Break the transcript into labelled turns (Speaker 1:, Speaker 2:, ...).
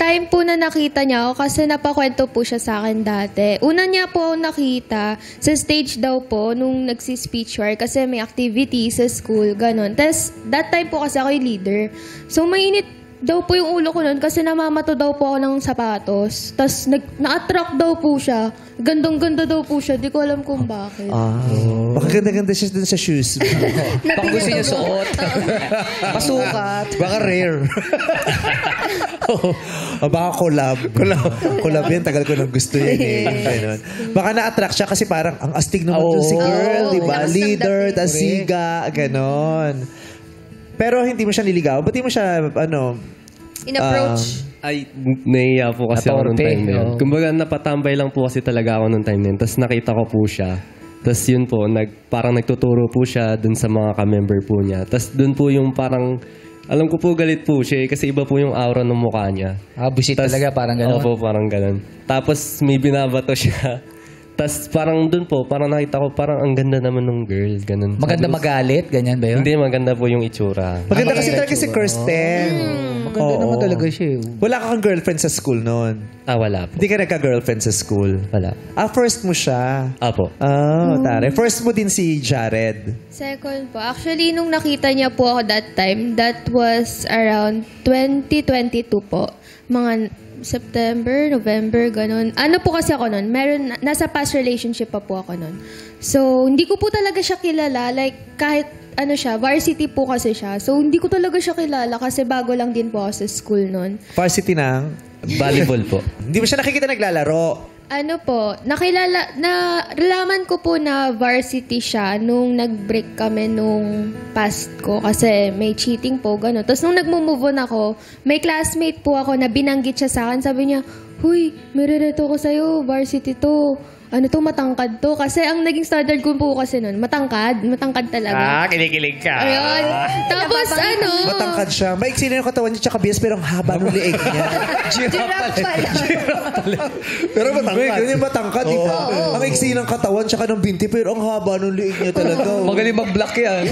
Speaker 1: time po na nakita niya ako kasi napakwento po siya sa akin dati. Una niya po ako nakita sa stage daw po nung nagsi-speech work kasi may activity sa school, ganon. Tapos that time po kasi ako yung leader. So mainit daw po yung ulo ko nun kasi namamato daw po ako ng sapatos. Tapos na-attract daw po siya. Gandong-ganda daw po siya. Di ko alam kung bakit.
Speaker 2: Baka ganda-ganda siya dun sa shoes.
Speaker 3: Baka gusto niya suot. Pasukat.
Speaker 2: Baka rare. Baka collab. Collab yan. Tagal ko nang gusto yan eh. Ganon. Baka na-attract siya kasi parang ang astig naman dun si girl. Diba? Leader, tas siga. Ganon. Pero hindi mo siya niligaw. Ba't di mo siya,
Speaker 1: In-approach.
Speaker 4: Ay, nahiya po kasi ako nung time na yun. Kumbaga, napatambay lang po kasi talaga ako nung time na yun. Tapos nakita ko po siya. Tapos yun po, parang nagtuturo po siya dun sa mga ka-member po niya. Tapos dun po yung parang, alam ko po galit po siya kasi iba po yung aura ng mukha niya.
Speaker 3: Busit talaga, parang gano'n.
Speaker 4: Opo, parang gano'n. Tapos may binabato siya. Tapos parang dun po, parang nakita ko parang ang ganda naman ng girl. Ganun.
Speaker 3: Maganda magalit? Ganyan ba yun?
Speaker 4: Hindi, maganda po yung itsura.
Speaker 2: Maganda kasi talaga si Kirsten.
Speaker 3: Maganda naman talaga siya.
Speaker 2: Wala ka kang girlfriend sa school noon.
Speaker 4: Wala po.
Speaker 2: Hindi ka nagka-girlfriend sa school.
Speaker 4: Wala.
Speaker 2: First mo siya.
Speaker 4: Apo.
Speaker 2: Tare. First mo din si Jared.
Speaker 1: Second po. Actually, nung nakita niya po ako that time, that was around 2022 po. Mga September, November, ganun. Ano po kasi ako nun? Nasa past relationship pa po ako nun. So, hindi ko po talaga siya kilala. Like, kahit ano siya, varsity po kasi siya. So, hindi ko talaga siya kilala kasi bago lang din po ako sa school nun.
Speaker 2: Varsity ng?
Speaker 4: Volleyball po.
Speaker 2: Hindi mo siya nakikita naglalaro.
Speaker 1: Ano po, nalaman ko po na varsity siya nung nag-break kami nung past ko kasi may cheating po, gano'n. Tapos nung nag-move on ako, may classmate po ako na binanggit siya sa akin. Sabi niya, "Huy, may rereto ko sa'yo, varsity to. Ano to, matangkad to." Kasi ang naging standard ko po kasi nun, matangkad talaga.
Speaker 3: Kinikilig ka.
Speaker 1: Ayun. Tapos
Speaker 2: Matangkad siya. Maiksi na yung katawan niya tsaka bias pero ang haba ng liig niya.
Speaker 3: Giraffe pala.
Speaker 2: Pero matangkad. Ganyan matangkad, di ba? Ang iksi ng katawan tsaka ng binti pero ang haba ng liig niya talaga.
Speaker 3: Magaling mag-block yan.